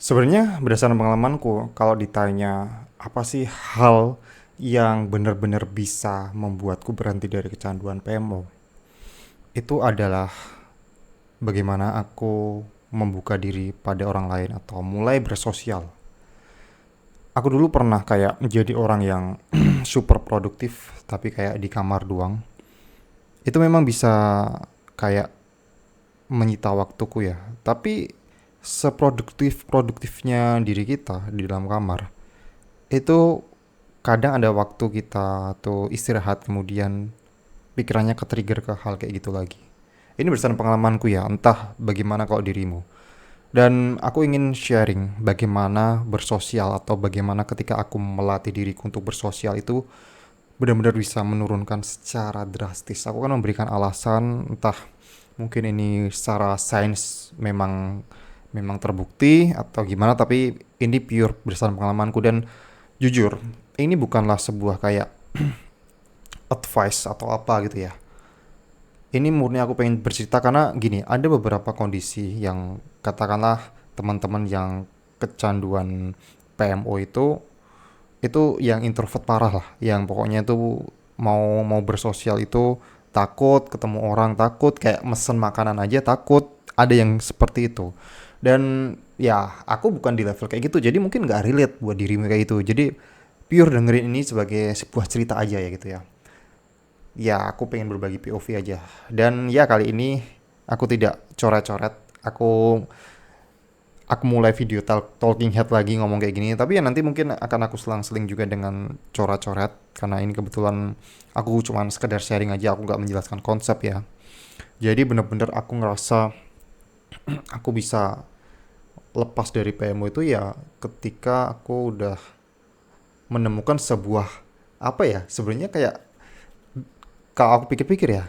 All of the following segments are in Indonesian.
Sebenarnya berdasarkan pengalamanku, kalau ditanya apa sih hal yang benar-benar bisa membuatku berhenti dari kecanduan PMO, itu adalah bagaimana aku membuka diri pada orang lain atau mulai bersosial. Aku dulu pernah kayak menjadi orang yang super produktif tapi kayak di kamar doang. Itu memang bisa kayak menyita waktuku ya. Tapi seproduktif-produktifnya diri kita di dalam kamar, itu kadang ada waktu kita tuh istirahat kemudian pikirannya ke-trigger ke hal kayak gitu lagi. Ini berdasarkan pengalamanku ya, entah bagaimana kalau dirimu. Dan aku ingin sharing bagaimana bersosial atau bagaimana ketika aku melatih diriku untuk bersosial itu benar-benar bisa menurunkan secara drastis. Aku kan memberikan alasan, entah mungkin ini secara sains memang memang terbukti atau gimana, tapi ini pure berdasarkan pengalamanku. Dan jujur, ini bukanlah sebuah kayak advice atau apa gitu ya. Ini murni aku pengen bercerita karena gini, ada beberapa kondisi yang katakanlah teman-teman yang kecanduan PMO itu yang introvert parah lah, yang pokoknya itu mau mau bersosial itu takut ketemu orang, takut kayak mesen makanan aja takut, ada yang seperti itu. Dan ya aku bukan di level kayak gitu, jadi mungkin nggak relate buat dirimu kayak gitu. Jadi pure dengerin ini sebagai sebuah cerita aja ya gitu ya. Ya aku pengen berbagi POV aja. Dan ya kali ini aku tidak coret-coret. Aku mulai video talking head lagi ngomong kayak gini. Tapi ya nanti mungkin akan aku selang-seling juga dengan coret-coret. Karena ini kebetulan aku cuma sekedar sharing aja. Aku nggak menjelaskan konsep ya. Jadi bener-bener aku ngerasa aku bisa lepas dari PMO itu ya ketika aku udah menemukan sebuah apa ya, sebenarnya kayak kalau aku pikir-pikir ya,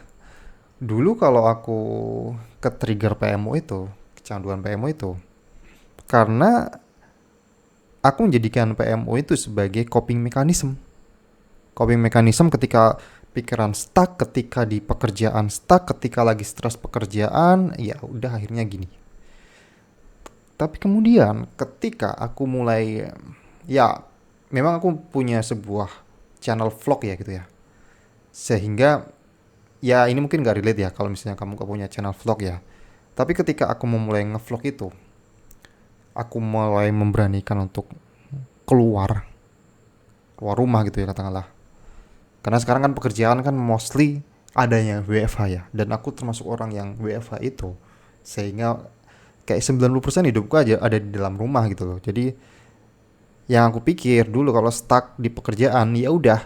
dulu kalau aku ke trigger PMO itu, kecanduan PMO itu, karena aku menjadikan PMO itu sebagai coping mechanism. Coping mechanism ketika pikiran stuck, ketika di pekerjaan stuck, ketika lagi stres pekerjaan, ya udah akhirnya gini. Tapi kemudian ketika aku mulai, ya memang aku punya sebuah channel vlog ya gitu ya. Sehingga ya ini mungkin gak relate ya kalau misalnya kamu gak punya channel vlog ya. Tapi ketika aku memulai ngevlog itu, aku mulai memberanikan untuk keluar keluar rumah gitu ya katakanlah. Karena sekarang kan pekerjaan kan mostly adanya WFH ya, dan aku termasuk orang yang WFH itu. Sehingga kayak 90% hidupku aja ada di dalam rumah gitu loh. Jadi yang aku pikir dulu kalau stuck di pekerjaan ya udah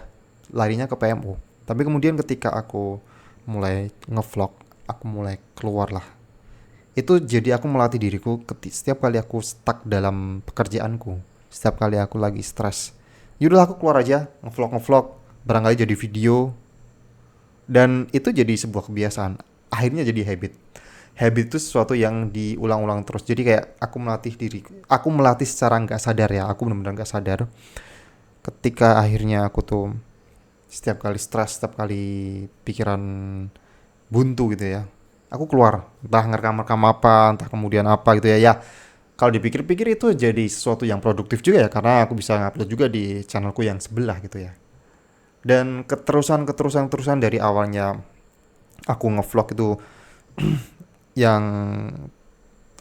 larinya ke PMO. Tapi kemudian ketika aku mulai ngevlog, aku mulai keluar lah. Itu jadi aku melatih diriku setiap kali aku stuck dalam pekerjaanku, setiap kali aku lagi stres, yaudah aku keluar aja ngevlog ngevlog, barangkali jadi video. Dan itu jadi sebuah kebiasaan, akhirnya jadi habit. Habit itu sesuatu yang diulang-ulang terus, jadi kayak aku melatih diri, aku melatih secara nggak sadar ya, aku benar-benar nggak sadar. Ketika akhirnya aku tuh setiap kali stres, setiap kali pikiran buntu gitu ya, aku keluar, entah ngerekam-rekam apa, entah kemudian apa gitu ya. Ya kalau dipikir-pikir itu jadi sesuatu yang produktif juga ya, karena aku bisa ngupload juga di channelku yang sebelah gitu ya. Dan keterusan dari awalnya aku ngevlog itu, yang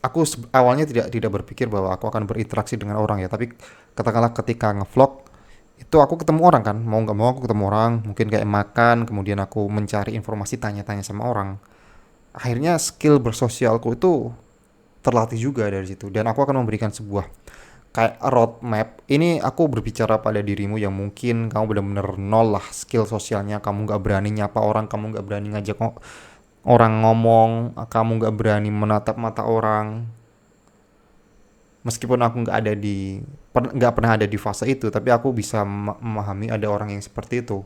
aku awalnya tidak berpikir bahwa aku akan berinteraksi dengan orang ya, tapi katakanlah ketika ngevlog itu aku ketemu orang kan, mau nggak mau aku ketemu orang, mungkin kayak makan, kemudian aku mencari informasi, tanya-tanya sama orang. Akhirnya skill bersosialku itu terlatih juga dari situ, dan aku akan memberikan sebuah kayak roadmap. Ini aku berbicara pada dirimu yang mungkin kamu benar-benar nol lah skill sosialnya, kamu nggak berani nyapa orang, kamu nggak berani ngajak orang ngomong, kamu nggak berani menatap mata orang. Meskipun aku nggak pernah ada di fase itu, tapi aku bisa memahami ada orang yang seperti itu.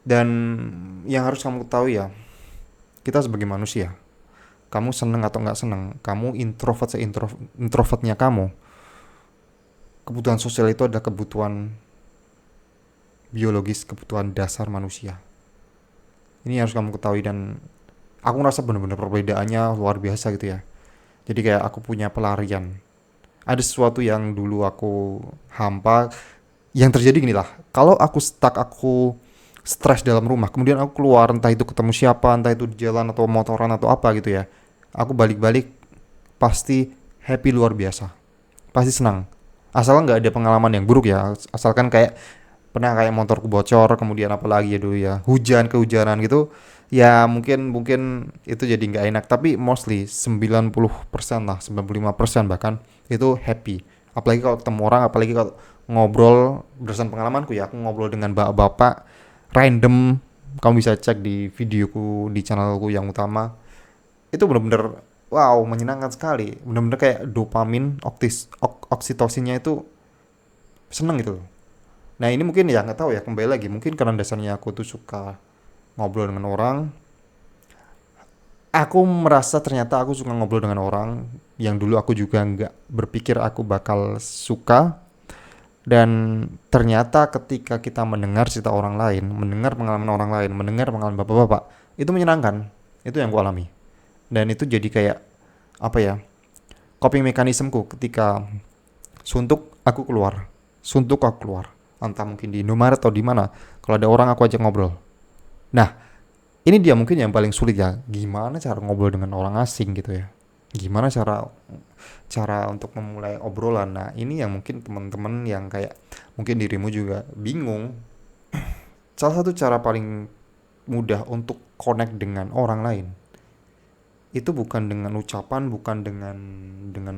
Dan yang harus kamu tahu ya, kita sebagai manusia, kamu seneng atau nggak seneng, kamu introvert introvertnya kamu, kebutuhan sosial itu adalah kebutuhan biologis, kebutuhan dasar manusia. Ini harus kamu ketahui, dan aku ngerasa benar-benar perbedaannya luar biasa gitu ya. Jadi kayak aku punya pelarian. Ada sesuatu yang dulu aku hampa. Yang terjadi gini lah, kalau aku stuck, aku stres dalam rumah, kemudian aku keluar, entah itu ketemu siapa, entah itu di jalan atau motoran atau apa gitu ya, aku balik-balik pasti happy luar biasa, pasti senang. Asal nggak ada pengalaman yang buruk ya, asalkan kayak pernah kayak motorku bocor, kemudian apalagi ya dulu ya, kehujanan gitu, ya mungkin mungkin itu jadi nggak enak. Tapi mostly 90% lah, 95% bahkan itu happy. Apalagi kalau ketemu orang, apalagi kalau ngobrol. Berdasarkan pengalamanku ya, aku ngobrol dengan bapak-bapak random, kamu bisa cek di videoku di channelku yang utama, itu bener-bener wow, menyenangkan sekali, bener-bener kayak dopamin, oksitosinnya itu seneng gitu. Nah ini mungkin ya nggak tahu ya, kembali lagi mungkin karena dasarnya aku tuh suka ngobrol dengan orang. Aku merasa ternyata aku suka ngobrol dengan orang yang dulu aku juga nggak berpikir aku bakal suka. Dan ternyata ketika kita mendengar cerita orang lain, mendengar pengalaman orang lain, mendengar pengalaman bapak-bapak, itu menyenangkan. Itu yang ku alami. Dan itu jadi kayak apa ya, coping mekanismeku ketika suntuk aku keluar. Suntuk aku keluar. Entah mungkin di Indomaret atau di mana. Kalau ada orang aku ajak ngobrol. Nah, ini dia mungkin yang paling sulit ya. Gimana cara ngobrol dengan orang asing gitu ya? Gimana cara cara untuk memulai obrolan? Nah, ini yang mungkin teman-teman yang kayak mungkin dirimu juga bingung. Salah satu cara paling mudah untuk connect dengan orang lain itu bukan dengan ucapan, bukan dengan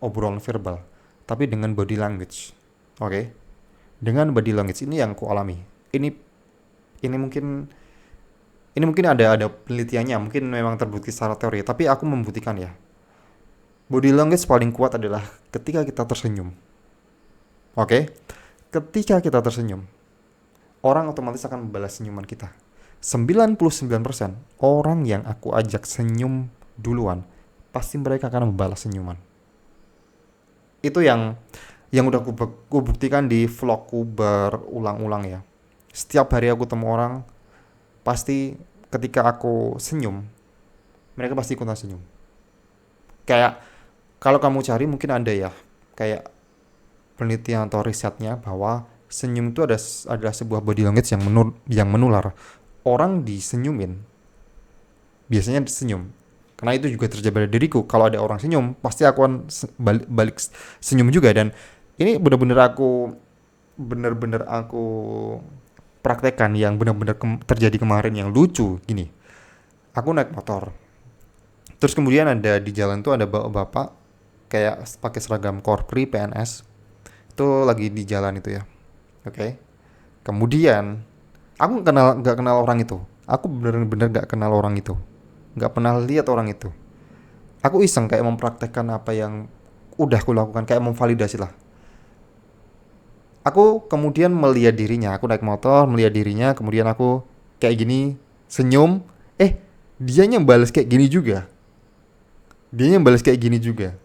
obrolan verbal, tapi dengan body language. Oke? Okay? Dengan body language ini yang ku alami. Ini ini mungkin ada penelitiannya, mungkin memang terbukti secara teori, tapi aku membuktikan ya. Body language paling kuat adalah ketika kita tersenyum. Oke? Okay? Ketika kita tersenyum, orang otomatis akan membalas senyuman kita. 99% orang yang aku ajak senyum duluan, pasti mereka akan membalas senyuman. Itu yang udah aku buktikan di vlogku berulang-ulang ya. Setiap hari aku temu orang, pasti ketika aku senyum, mereka pasti ikutan senyum. Kayak kalau kamu cari mungkin ada ya, kayak penelitian atau risetnya bahwa senyum itu adalah sebuah body language yang menular. Orang disenyumin biasanya senyum. Karena itu juga terjadi pada diriku. Kalau ada orang senyum, pasti aku akan balik senyum juga. Dan ini benar-benar aku praktekkan yang benar-benar terjadi kemarin yang lucu gini. Aku naik motor. Terus kemudian ada di jalan tuh ada bapak kayak pakai seragam korpri PNS. Itu lagi di jalan itu ya. Oke. Okay. Kemudian aku nggak kenal orang itu. Aku benar-benar nggak kenal orang itu. Nggak pernah lihat orang itu. Aku iseng kayak mempraktekkan apa yang udah aku lakukan, kayak memvalidasi lah. Aku kemudian melihat dirinya, aku naik motor melihat dirinya, kemudian aku kayak gini senyum, dianya balas kayak gini juga, dianya balas kayak gini juga,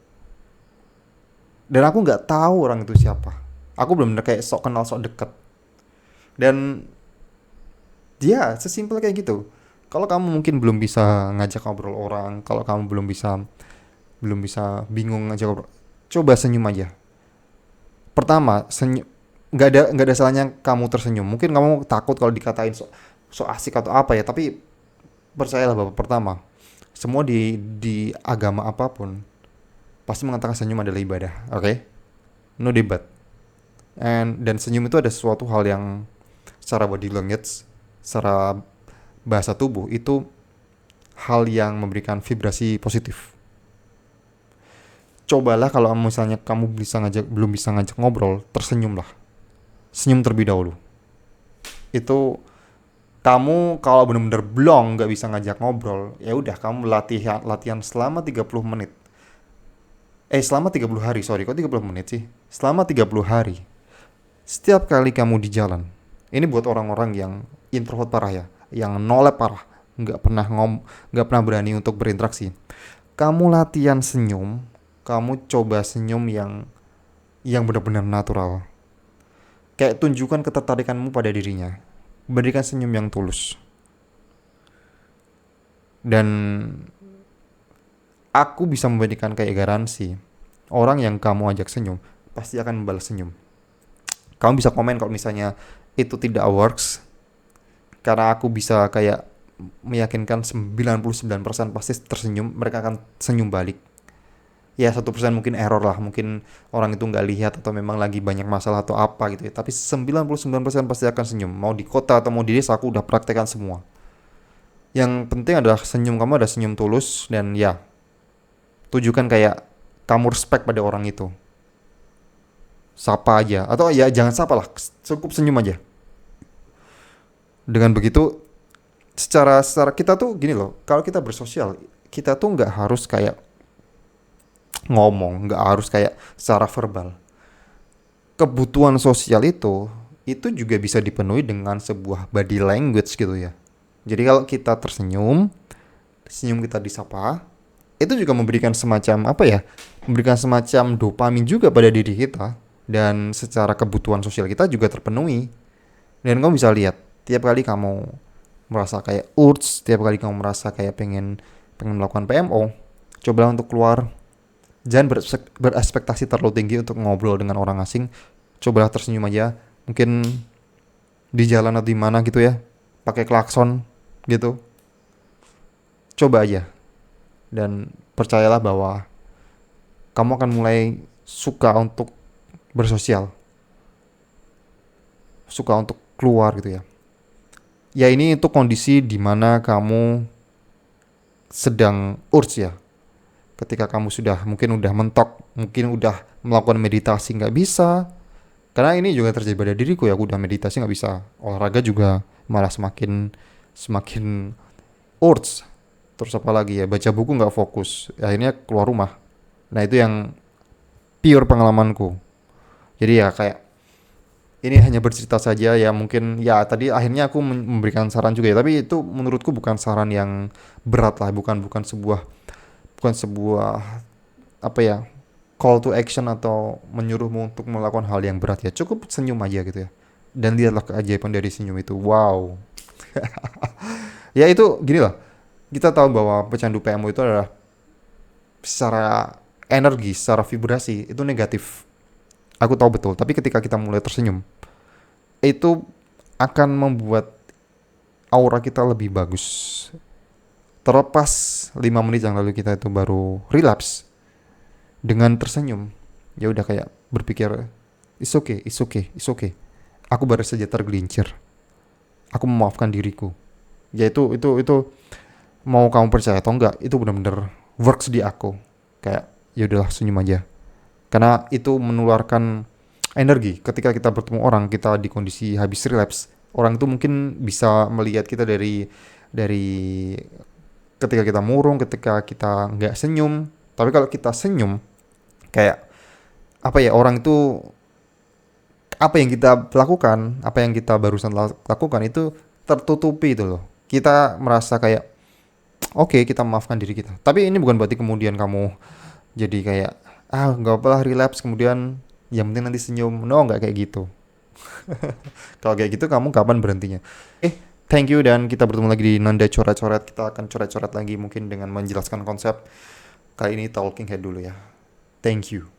dan aku nggak tahu orang itu siapa. Aku belum benar kayak sok kenal sok deket, dan dia sesimpel kayak gitu. Kalau kamu mungkin belum bisa ngajak ngobrol orang, kalau kamu belum bisa bingung ngajak ngobrol, coba senyum aja. Pertama, senyum, nggak ada salahnya kamu tersenyum. Mungkin kamu takut kalau dikatain so asik atau apa ya, tapi percayalah bapak, pertama, semua di agama apapun pasti mengatakan senyum adalah ibadah. Oke? Okay? No debat. Dan senyum itu ada sesuatu hal yang secara body language, secara bahasa tubuh itu hal yang memberikan vibrasi positif. Cobalah kalau misalnya kamu belum bisa ngajak ngobrol, tersenyumlah. Senyum terlebih dahulu. Itu kamu kalau benar-benar blong nggak bisa ngajak ngobrol, ya udah kamu latihan selama 30 menit. Selama 30 hari, sorry, kok 30 menit sih? Selama 30 hari. Setiap kali kamu di jalan, ini buat orang-orang yang introvert parah ya, yang nolep parah, nggak pernah berani untuk berinteraksi. Kamu latihan senyum, kamu coba senyum yang benar-benar natural. Kayak tunjukkan ketertarikanmu pada dirinya. Berikan senyum yang tulus. Dan aku bisa memberikan kayak garansi, orang yang kamu ajak senyum pasti akan membalas senyum. Kamu bisa komen kalau misalnya itu tidak works, karena aku bisa kayak meyakinkan 99% pasti tersenyum, mereka akan senyum balik. Ya 1% mungkin error lah, mungkin orang itu nggak lihat atau memang lagi banyak masalah atau apa gitu ya, tapi 99% pasti akan senyum. Mau di kota atau mau di desa aku udah praktekkan semua. Yang penting adalah senyum kamu ada senyum tulus, dan ya tujukan kayak kamu respect pada orang itu. Sapa aja, atau ya jangan sapa lah, cukup senyum aja. Dengan begitu secara kita tuh gini loh, kalau kita bersosial kita tuh nggak harus kayak ngomong, nggak harus kayak secara verbal. Kebutuhan sosial itu juga bisa dipenuhi dengan sebuah body language gitu ya. Jadi kalau kita tersenyum, senyum kita disapa, itu juga memberikan semacam apa ya, memberikan semacam dopamin juga pada diri kita, dan secara kebutuhan sosial kita juga terpenuhi. Dan kamu bisa lihat tiap kali kamu merasa kayak urge, tiap kali kamu merasa kayak pengen pengen melakukan PMO, cobalah untuk keluar. Jangan berespektasi terlalu tinggi untuk ngobrol dengan orang asing. Cobalah tersenyum aja. Mungkin di jalan atau di mana gitu ya, pakai klakson gitu. Coba aja. Dan percayalah bahwa kamu akan mulai suka untuk bersosial. Suka untuk keluar gitu ya. Ya ini itu kondisi di mana kamu sedang urge ya. Ketika kamu sudah mungkin udah mentok, mungkin udah melakukan meditasi nggak bisa. Karena ini juga terjadi pada diriku ya, aku udah meditasi nggak bisa. Olahraga juga malah semakin semakin urge. Terus apa lagi ya, baca buku nggak fokus. Akhirnya keluar rumah. Nah itu yang pure pengalamanku. Jadi ya kayak ini hanya bercerita saja ya, mungkin ya tadi akhirnya aku memberikan saran juga ya, tapi itu menurutku bukan saran yang berat lah, bukan sebuah apa ya, call to action atau menyuruhmu untuk melakukan hal yang berat ya. Cukup senyum aja gitu ya. Dan lihatlah keajaiban dari senyum itu. Wow. Ya itu gini lah. Kita tahu bahwa pecandu PMO itu adalah secara energi, secara vibrasi itu negatif. Aku tahu betul. Tapi ketika kita mulai tersenyum, itu akan membuat aura kita lebih bagus. Terlepas 5 menit yang lalu kita itu baru relapse, dengan tersenyum ya udah kayak berpikir it's okay, it's okay, it's okay, aku baru saja tergelincir, aku memaafkan diriku. Ya itu mau kamu percaya atau enggak, itu benar-benar works di aku. Kayak ya udahlah senyum aja, karena itu menularkan energi. Ketika kita bertemu orang, kita di kondisi habis relapse, orang itu mungkin bisa melihat kita dari ketika kita murung, ketika kita nggak senyum. Tapi kalau kita senyum, kayak apa ya, orang itu apa yang kita lakukan, apa yang kita barusan lakukan itu tertutupi itu loh. Kita merasa kayak oke, kita memaafkan diri kita. Tapi ini bukan berarti kemudian kamu jadi kayak nggak apa-apa lah relapse kemudian yang penting nanti senyum. No, nggak kayak gitu. Kalau kayak gitu kamu kapan berhentinya? Thank you, dan kita bertemu lagi di Nanda Coret-Coret. Kita akan coret-coret lagi mungkin dengan menjelaskan konsep. Kali ini talking head dulu ya. Thank you.